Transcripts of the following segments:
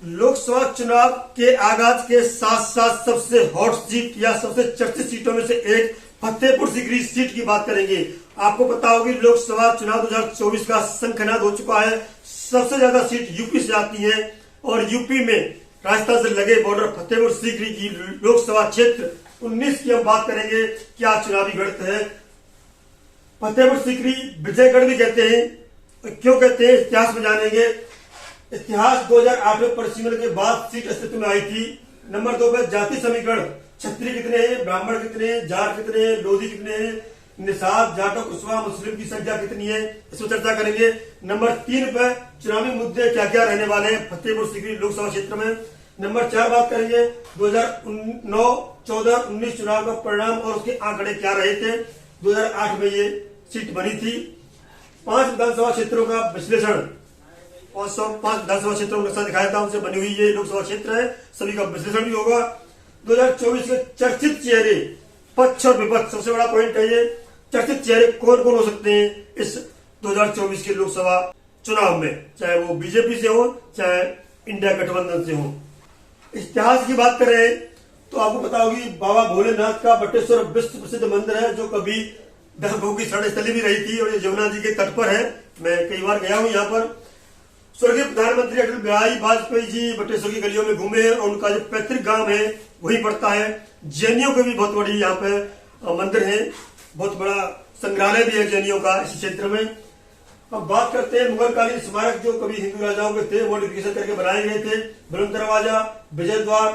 लोकसभा चुनाव के आगाज के साथ साथ सबसे हॉट सीट या सबसे चर्चित सीटों में से एक फतेहपुर सीकरी सीट की बात करेंगे। आपको पता होगी लोकसभा चुनाव 2024 का संख्यानाद हो चुका है। सबसे ज्यादा सीट यूपी से आती है और यूपी में राजस्थान से लगे बॉर्डर फतेहपुर सीकरी की लोकसभा क्षेत्र 19 की हम बात करेंगे। क्या चुनावी गणित है। फतेहपुर सीकरी विजयगढ़ भी कहते हैं। क्यों कहते हैं इतिहास में जानेंगे। इतिहास 2008 में परिसीमन के बाद सीट अस्तित्व में आई थी। नंबर 2 पर जाति समीकरण, क्षत्रिय कितने हैं, ब्राह्मण कितने हैं, जाट कितने हैं, लोधी कितने हैं, निषाद, जाटो, कुशवाहा, मुस्लिम की संख्या कितनी है, इस पर चर्चा करेंगे। नंबर 3 पर चुनावी मुद्दे क्या क्या रहने वाले हैं फतेहपुर सीकरी लोकसभा क्षेत्र में। नंबर 4 बात करेंगे 2009, 14, 19 चुनाव का परिणाम और उसके आंकड़े क्या रहे थे। 2008 में ये सीट बनी थी। 5 विधानसभा क्षेत्रों का विश्लेषण, 505 विधानसभा क्षेत्रों का नक्शा दिखाया था, उनसे बनी हुई ये लोकसभा क्षेत्र है। सभी का विश्लेषण भी होगा। 2024 के चर्चित चेहरे, पक्ष और विपक्ष, सबसे बड़ा पॉइंट है ये। चर्चित चेहरे कौन कौन हो सकते हैं इस 2024 के लोकसभा चुनाव में, चाहे वो बीजेपी से हो चाहे इंडिया गठबंधन से हो। इतिहास की बात करें तो आपको पता होगी बाबा भोलेनाथ का बटेश्वर विश्व प्रसिद्ध मंदिर है, जो कभी डरभों की शरणस्थली भी रही थी और ये यमुना जी के तट पर है। मैं कई बार गया हूं यहाँ पर। स्वर्गीय प्रधानमंत्री अटल बिहारी वाजपेयी जी बटेश्वर की गलियों में घूमे और उनका जो पैतृक गांव है वही पड़ता है। जैनियों के भी बहुत बड़ी यहाँ पे मंदिर है, बहुत बड़ा संग्रहालय भी है जैनियों का इस क्षेत्र में। अब बात करते हैं मुगलकालीन स्मारक जो कभी हिंदू राजाओं के थे, मॉडिफिकेशन करके बनाए गए थे। बुलंद दरवाजा, विजय द्वार,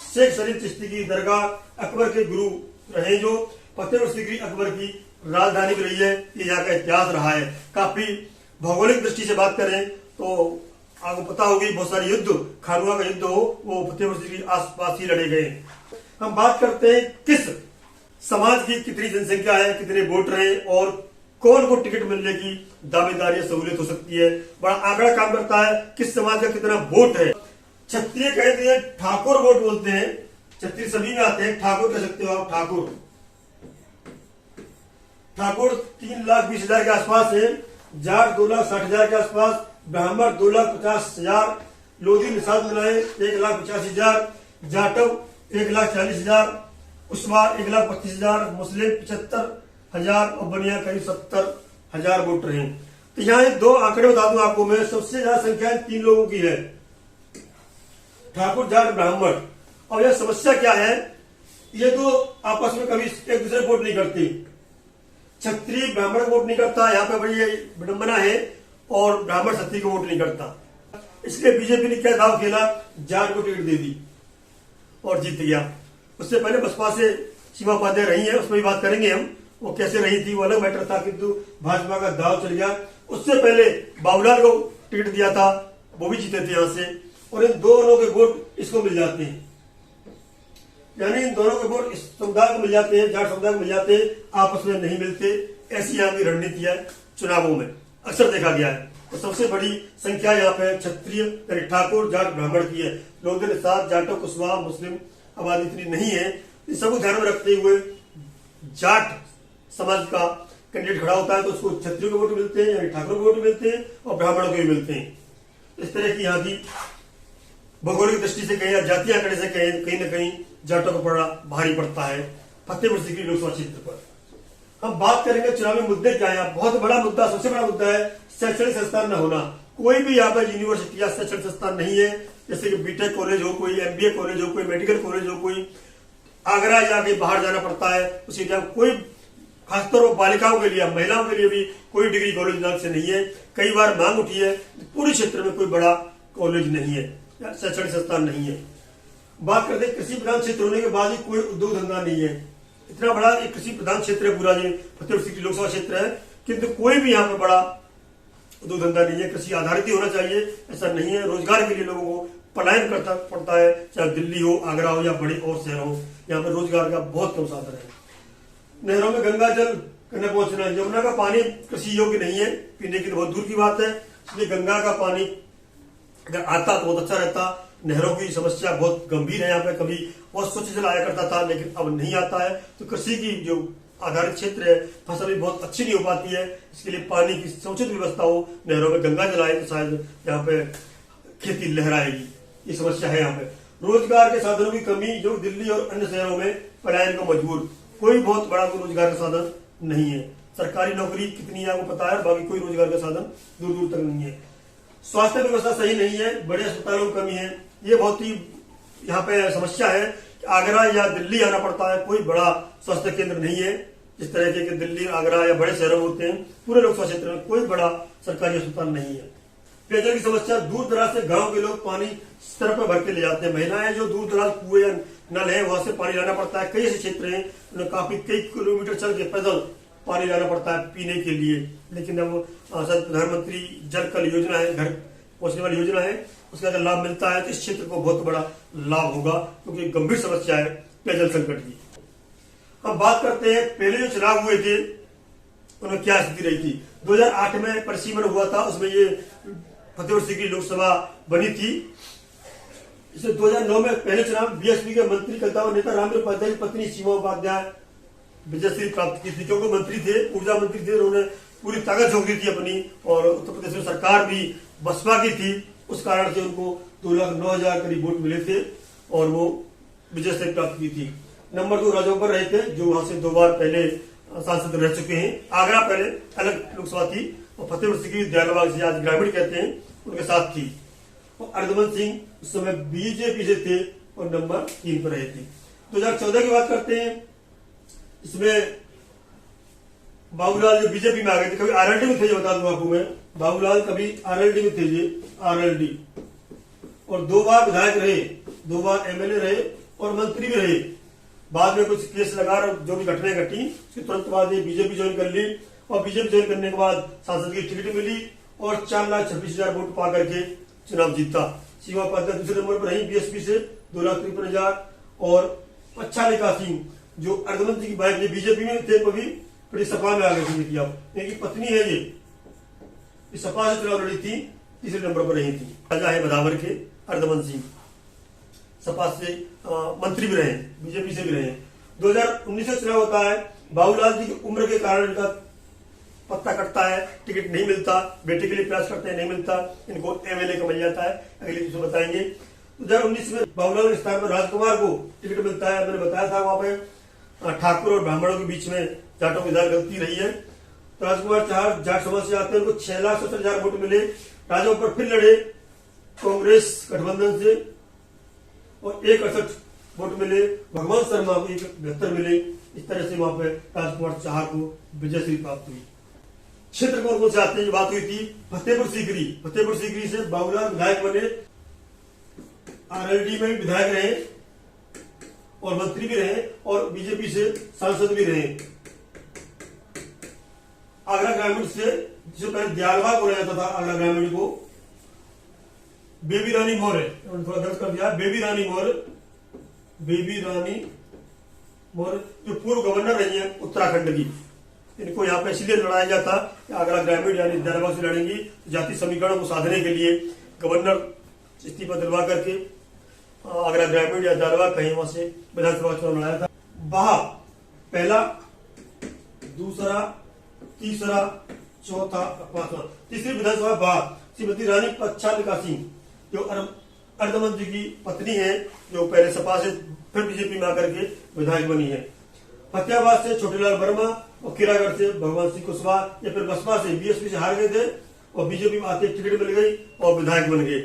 शेख सलीम चिश्ती की दरगाह, अकबर के गुरु रहे जो। फतेहपुर सीकरी अकबर की राजधानी भी रही है। ये यहाँ का इतिहास रहा है। काफी भौगोलिक दृष्टि से बात करें तो आपको पता होगी बहुत सारे युद्ध, खानुआ का युद्ध हो वो फतेहपुर सीकरी आसपास ही लड़े गए। हम बात करते हैं किस समाज की कितनी जनसंख्या है, कितने वोटर हैं और कौन को टिकट मिलने की दावेदारी सहूलियत हो सकती है। बड़ा आंकड़ा काम करता है किस समाज का कितना वोट है। क्षत्रिय कहते हैं, ठाकुर वोट बोलते हैं। क्षत्रिय सभी में आते हैं, ठाकुर कह सकते हो आप। ठाकुर 3,20,000 के आसपास है। जाट 2,60,000 के आसपास, ब्राह्मण 2,50,000, लोधी निषाद मिलाए 1,85,000, जाटव 1,40,000, कुशवाहा 1,25,000, मुस्लिम 75,000 और बनिया करीब 70,000 वोटर हैं। तो यहाँ 2 आंकड़े बता दूं आपको मैं। सबसे ज्यादा संख्या 3 लोगों की है, ठाकुर, जाट, ब्राह्मण। और यह समस्या क्या है, ये तो आपस में कभी एक दूसरे वोट नहीं करती। क्षत्रिय ब्राह्मण को वोट नहीं करता, यहाँ पे बड़ी विडंबना है, और ब्राह्मण क्षत्रिय को वोट नहीं करता। इसलिए बीजेपी ने क्या दाव खेला, जाट को टिकट दे दी और जीत गया। उससे पहले बसपा से सीमा उपाध्याय रही है, उसमें भी बात करेंगे हम, वो कैसे रही थी वो अलग मैटर था, किंतु भाजपा का दाव चल गया। उससे पहले बाबूलाल को टिकट दिया था, वो भी जीते थे यहाँ से, और इन दोनों के वोट इसको मिल जाते हैं। यानी इन दोनों के वोट इस समुदाय को मिल जाते हैं, जाट समुदाय को मिल जाते हैं, आपस में नहीं मिलते। ऐसी यहाँ की रणनीति है चुनावों में, अक्सर देखा गया है। तो सबसे बड़ी संख्या यहाँ पे क्षत्रिय ठाकुर, जाट, ब्राह्मण की है। लोधी, निषाद, जाटो, कुशवाहा, मुस्लिम आबादी इतनी नहीं है। इस सब ध्यान में रखते हुए जाट समाज का कैंडिडेट खड़ा होता है तो उसको क्षत्रियों के वोट मिलते हैं, यानी ठाकुरों के वोट मिलते हैं और ब्राह्मणों के भी मिलते हैं। इस तरह की यहाँ की भौगोलिक दृष्टि से कहें या जातीय आंकड़े से कहें, कहीं न कहीं जाटों को बड़ा भारी पड़ता है फतेहपुर सीकरी लोकसभा क्षेत्र पर। हम बात करेंगे चुनावी मुद्दे क्या है। बहुत बड़ा मुद्दा, सबसे बड़ा मुद्दा है शैक्षणिक संस्थान न होना। कोई भी यहाँ पर यूनिवर्सिटी या शैक्षणिक संस्थान नहीं है, जैसे कि बीटेक कॉलेज हो, कोई एमबीए कॉलेज हो, कोई मेडिकल कॉलेज हो, कोई आगरा या कहीं बाहर जाना पड़ता है उसी एरिया में कोई, खासतौर पर बालिकाओं के लिए, महिलाओं के लिए भी कोई डिग्री कॉलेज नाम से नहीं है। कई बार मांग उठी है, पूरे क्षेत्र में कोई बड़ा कॉलेज नहीं है या शैक्षणिक संस्थान नहीं है। बात करते हैं कृषि प्रधान क्षेत्र होने के बाद ही कोई उद्योग धंधा नहीं है। इतना बड़ा एक कृषि प्रधान क्षेत्र है पूरा, ये फतेहपुर सीकरी लोकसभा क्षेत्र है, किंतु कोई भी यहाँ पर बड़ा उद्योग धंधा नहीं है। कृषि आधारित ही होना चाहिए, ऐसा नहीं है। रोजगार के लिए लोगों को पलायन करता पड़ता है, चाहे दिल्ली हो, आगरा हो या बड़े और शहर हो। यहाँ पर रोजगार का बहुत कम साधन है। नहरों में गंगा जल करने पहुंचना, यमुना का पानी कृषि योग्य नहीं है, पीने की तो बहुत दूर की बात है। इसलिए गंगा का पानी अगर आता तो बहुत अच्छा रहता। नहरों की समस्या बहुत गंभीर है यहाँ पे। कभी बहुत स्वच्छ जल आया करता था, लेकिन अब नहीं आता है। तो कृषि की जो आधारित क्षेत्र है, फसल भी बहुत अच्छी नहीं हो पाती है। इसके लिए पानी की समुचित व्यवस्था हो, नहरों में गंगा जल आए तो शायद यहाँ पे खेती लहराएगी। ये समस्या है यहाँ पे। रोजगार के साधनों की कमी, जो दिल्ली और अन्य शहरों में पलायन को मजबूर, कोई बहुत बड़ा रोजगार का साधन नहीं है। सरकारी नौकरी कितनी है आपको पता है, बाकी कोई रोजगार का साधन दूर दूर तक नहीं है। स्वास्थ्य व्यवस्था सही नहीं है, बड़े अस्पतालों की कमी है। ये बहुत ही यहाँ पे समस्या है कि आगरा या दिल्ली आना पड़ता है, कोई बड़ा स्वास्थ्य केंद्र नहीं है। इस तरह के दिल्ली, आगरा या बड़े शहरों में होते हैं, पूरे लोकसभा क्षेत्र में कोई बड़ा सरकारी अस्पताल नहीं है। पेयजल की समस्या, दूर दराज से गांव के लोग पानी स्तर पर भर के ले जाते हैं। महिलाएं जो दूर दराज कुएं या नल है वहां से पानी लाना पड़ता है। कई ऐसे क्षेत्र हैं उन्हें काफी कई किलोमीटर चल के पैदल पानी लाना पड़ता है पीने के लिए। लेकिन अब प्रधानमंत्री जल कल योजना है, घर पहुंचने वाली योजना है, उसका अगर लाभ मिलता है तो इस क्षेत्र को बहुत बड़ा लाभ होगा, क्योंकि गंभीर समस्या है पेयजल संकट की। हम बात करते हैं पहले जो चुनाव हुए थे उनमें क्या स्थिति रही थी। 2008 में परिसीमन हुआ था, उसमें ये फतेहपुर सीकरी लोकसभा बनी थी। इसे 2009 में पहले चुनाव बीएसपी के मंत्री कहता हुआ नेता रामदेव उपाध्याय की पत्नी सीमा उपाध्याय विजयश्री प्राप्त की थी, क्योंकि मंत्री थे, ऊर्जा मंत्री थे, उन्होंने पूरी ताकत झोंक दी थी अपनी, और उत्तर प्रदेश में सरकार भी बसपा की थी। उस कारण से उनको 2,09,000 करीब वोट मिले थे और वो विजयश्री प्राप्त की थी। नंबर 2 राजगोपाल रहे थे, जो वहां से 2 बार पहले सांसद रह चुके हैं। आगरा पहले अलग लोकसभा थी और फतेहपुर सीकरी दयालबाग से आज ग्रामीण कहते हैं, उनके साथ थी। और अर्धमन सिंह उस समय बीजेपी से थे और नंबर 3 पर रहे थे। 2014 की बात करते हैं, इसमें बाबूलाल जो बीजेपी में आ गए थे, कभी आरएलडी में थे, ये बता दूं आपको मैं, बाबूलाल कभी आरएलडी में थे, ये आरएलडी, और 2 बार विधायक रहे, 2 बार एमएलए रहे और मंत्री भी रहे। बाद में कुछ केस लगा और जो भी घटनाएं घटी उसके तुरंत बाद ये बीजेपी ज्वाइन कर ली, और बीजेपी ज्वाइन करने के बाद सांसद की टिकट मिली और 4,26,000 वोट पा करके चुनाव जीता। सीमा उपाध्याय दूसरे नंबर पर रही बीएसपी से 2,53,000, और अच्छा सिंह जो अर्धमंत्री की बाइक, ये बीजेपी में थे, कभी फिर सपा में आ गए थे। इनकी पत्नी है, ये सपा से चुनाव लड़ी थी, तीसरे नंबर पर रही थी। राजा है बदावर के अर्धमन सिंह, सपा से मंत्री भी रहे, बीजेपी से भी रहे। 2019 में चुनाव होता है, बाबूलाल जी की उम्र के कारण इनका पत्ता कटता है, टिकट नहीं मिलता, बेटे के लिए प्रयास करते हैं, नहीं मिलता, इनको एमएलए का मिल जाता है, अगले चीज बताएंगे। 2019 में बाबूलाल के स्थान पर राजकुमार को टिकट मिलता है। मैंने बताया था वहां पे ठाकुर और ब्राह्मणों के बीच में जाटों की गलती रही है, तो राजकुमार चार जाट समाज से आते हैं, उनको 6,70,000 वोट मिले। राजा पर फिर लड़े कांग्रेस गठबंधन से और 168 वोट मिले। भगवान शर्मा को 172 मिले। इस तरह से वहां पे राजकुमार चाह को विजयश्री प्राप्त हुई। क्षेत्र कौन से आते हैं, बात हुई थी फतेहपुर सीकरी। फतेहपुर सीकरी से बाबूलाल विधायक बने, आरएलडी में विधायक रहे और मंत्री भी रहे और बीजेपी से सांसद भी रहे। आगरा ग्रामीण से, जो पहले दयालबाग बोला जाता था आगरा ग्रामीण को, बेबी रानी मौर्य, थोड़ा दर्ज कर दिया, बेबी रानी मौर्य जो पूर्व गवर्नर रही है उत्तराखंड की। इनको यहाँ पे इसलिए लड़ाया जाता कि आगरा ग्रामीण यानी दयालबाग से लड़ेंगी, जाति समीकरणों को साधने के लिए गवर्नर इस्तीफा दिलवा करके आगरा ग्रामीण या दयालबाग कहीं वहां से विधानसभा चुनाव लड़ाया था। बाह पहला, दूसरा, तीसरा, चौथा, पांचवा, तीसरी विधानसभा बाह श्रीमती रानी पच्छालिका सिंह जो अर्धमंत्री की पत्नी है, जो पहले सपा से फिर बीजेपी में आकर के विधायक बनी है। फतेहाबाद से छोटेलाल वर्मा और किरागढ़ से भगवान सिंह कुशवाहा, या फिर बसपा से बीएसपी से हार गए थे और बीजेपी में आते टिकट मिल गई और विधायक बन गए।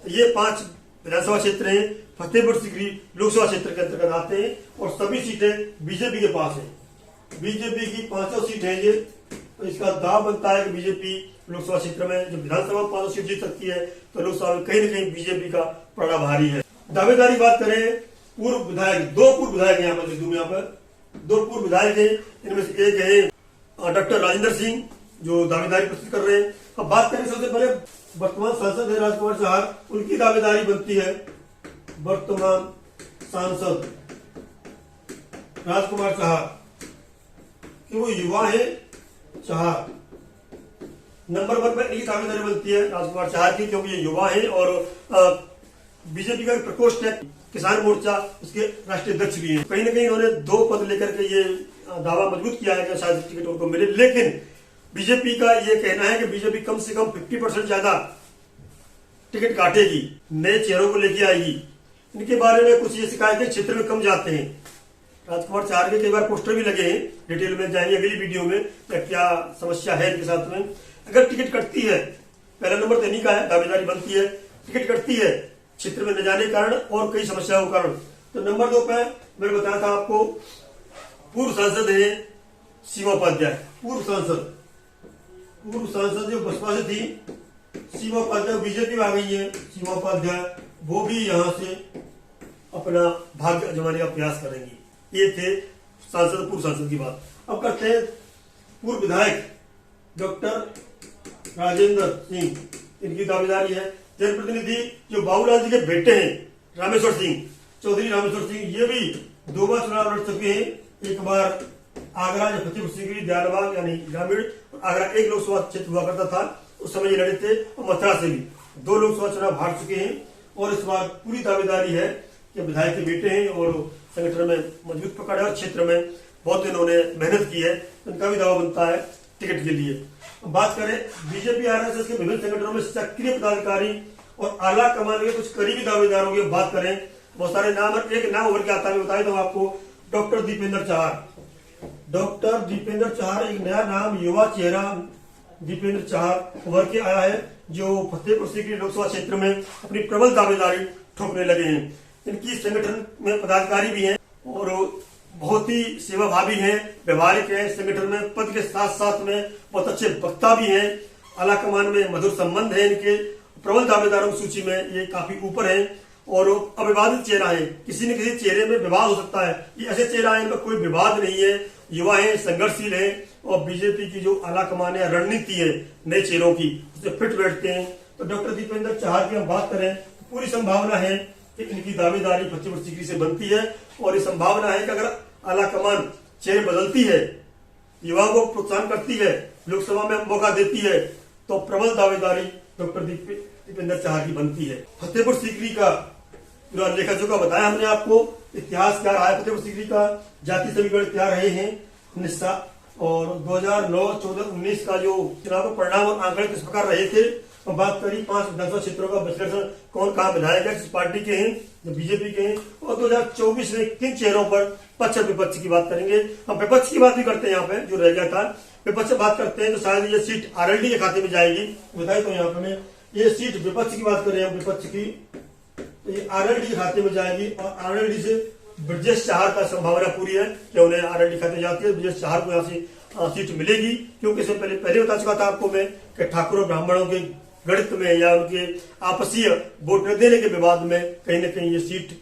ये 5 विधानसभा क्षेत्र हैं, फतेहपुर सीकरी लोकसभा क्षेत्र के अंतर्गत आते हैं और सभी सीटें बीजेपी के पास है। बीजेपी की 5 सीट है ये, तो इसका दाव बनता है कि बीजेपी लोकसभा क्षेत्र में जब विधानसभा में 5 सीट जीत सकती है तो लोकसभा में कहीं न कहीं बीजेपी का पड़ा भारी है। दावेदारी बात करें, पूर्व विधायक, 2 पूर्व विधायक यहाँ पर 2 पूर्व विधायक है। इनमें से एक है डॉक्टर राजेंद्र सिंह जो दावेदारी प्रस्तुत कर रहे हैं। अब बात करें सबसे पहले वर्तमान सांसद है राजकुमार चाहर, उनकी दावेदारी बनती है। वर्तमान सांसद राजकुमार चाहर कि वो युवा है चाहर, नंबर 1 पर इनकी दावेदारी बनती है राजकुमार चाहर की, क्योंकि ये युवा है और बीजेपी का प्रकोष्ठ है किसान मोर्चा, उसके राष्ट्रीय अध्यक्ष भी हैं। कहीं ना कहीं उन्होंने 2 पद लेकर के ये दावा मजबूत किया है कि शायद टिकट उनको मिले, लेकिन बीजेपी का ये कहना है कि बीजेपी कम से कम 50% ज्यादा टिकट काटेगी, नए चेहरों को लेके आएगी। इनके बारे में कुछ ये शिकायतें क्षेत्र में कम जाते हैं। राजकुमार चार के कई बार पोस्टर भी लगे हैं, डिटेल में जाएंगे अगली वीडियो में क्या समस्या है इनके साथ में। अगर टिकट कटती है, पहला नंबर तो इन्हीं का है, दावेदारी बनती है। टिकट कटती है क्षेत्र में न जाने के कारण और कई समस्याओं के कारण। तो नंबर 2 पे मैंने बताया था आपको, पूर्व सांसद है सीमा उपाध्याय। पूर्व सांसद जो बसपा से थी सीमा उपाध्याय, बीजेपी में आ गई है सीमा उपाध्याय, वो भी यहाँ से अपना भाग्य आजमाने का प्रयास करेंगी। ये थे पूर्व सांसद की बात। अब करते हैं पूर्व विधायक डॉक्टर राजेंद्र सिंह, इनकी दावेदारी है। जनप्रतिनिधि जो बाबूलाल जी के बेटे हैं रामेश्वर सिंह, चौधरी रामेश्वर सिंह, ये भी 2 बार चुनाव लड़ चुके हैं। एक बार आगरा जो फतेहपुर सीकरी दयालबाग यानी ग्रामीण, आगरा एक लोकसभा क्षेत्र हुआ करता था, उस समय ये लड़े थे। और मथुरा से भी 2 लोकसभा चुनाव हार चुके हैं। और इस बार पूरी दावेदारी है कि विधायक के बेटे हैं और संगठन में मजबूत पकड़ है और क्षेत्र में बहुत इन्होंने मेहनत की है, इनका भी दावा बनता है टिकट के लिए। बात करें बीजेपी आरएसएस के विभिन्न संगठनों में सक्रिय पदाधिकारी और आला कमान के कुछ करीबी दावेदारों की बात करें, बहुत सारे नाम है। एक नाम उभर के आता है, बताया तो आपको, डॉक्टर दीपेंद्र चाहर। डॉक्टर दीपेंद्र चाहर एक नया नाम, युवा चेहरा दीपेंद्र चाहर उभर के आया है, जो फतेहपुर सीकरी लोकसभा क्षेत्र में अपनी प्रबल दावेदारी ठोकने लगे हैं। इनकी संगठन में पदाधिकारी भी हैं और बहुत ही सेवाभावी हैं, व्यवहारिक हैं। संगठन में पद के साथ साथ में बहुत अच्छे वक्ता भी हैं। आला कमान में मधुर संबंध है इनके। प्रबल दावेदारों की सूची में ये काफी ऊपर है और अविवादित चेहरा है। किसी न किसी चेहरे में विवाद हो सकता है, ये ऐसे चेहरा है इनका कोई विवाद नहीं है। युवा है, संघर्षशील है और बीजेपी की जो आला कमान है, रणनीति है नए चेहरों की, उससे फिट बैठते हैं। तो डॉक्टर दीपेंद्र चाहर की हम बात करें तो पूरी संभावना है कि इनकी दावेदारी फतेहपुर सीकरी से बनती है। और ये संभावना है कि अगर आला कमान चेहरे बदलती है, युवाओं को प्रोत्साहन करती है, लोकसभा में मौका देती है, तो प्रबल दावेदारी डॉक्टर दीपेंद्र चाहर की बनती है। फतेहपुर सीकरी का पूरा लेखा जोखा बताया हमने आपको, इतिहास क्या रहा है फतेहपुर सीकरी का, जाति समीकरण क्या रहे हैं निस्सा, और 2009, 14, 19 का जो चुनाव का परिणाम और आंकड़े किस प्रकार रहे थे। और बात करी 5 विधानसभा क्षेत्रों का विश्लेषण, कौन कहाँ विधायक है, किस पार्टी के हैं, जो बीजेपी के हैं। और 2024 में किन चेहरों पर पक्ष और विपक्ष की बात करेंगे। हम विपक्ष की बात भी करते हैं, यहाँ पे जो रह गया था विपक्ष से बात करते हैं तो शायद ये सीट आरएलडी के खाते में जाएगी। बताए तो यहाँ पे ये सीट विपक्ष की बात करें, विपक्ष की, तो ये आरएलडी के खाते में जाएगी। और आरएलडी से ब्रजेश चाहर का संभावना पूरी है कि उन्हें आरएलडी खाते जाती है। ब्रजेश चाहर को यहाँ से सीट मिलेगी, क्योंकि इससे पहले बता चुका था आपको मैं कि ठाकुर और ब्राह्मणों के गणित में या उनके आपसीय वोट न देने के विवाद में कहीं न कहीं ये सीट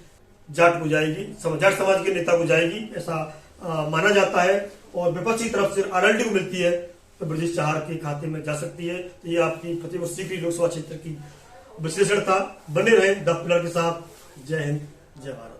जाट को जाएगी, जाट समाज के नेता को जाएगी, ऐसा माना जाता है। और विपक्ष की तरफ से आरएलडी को मिलती है तो ब्रजेश चाहर के खाते में जा सकती है। तो ये आपकी फतेहपुर सीकरी लोकसभा क्षेत्र की विश्लेषण था। बने रहे द पिलर के साथ। जय हिंद, जय भारत।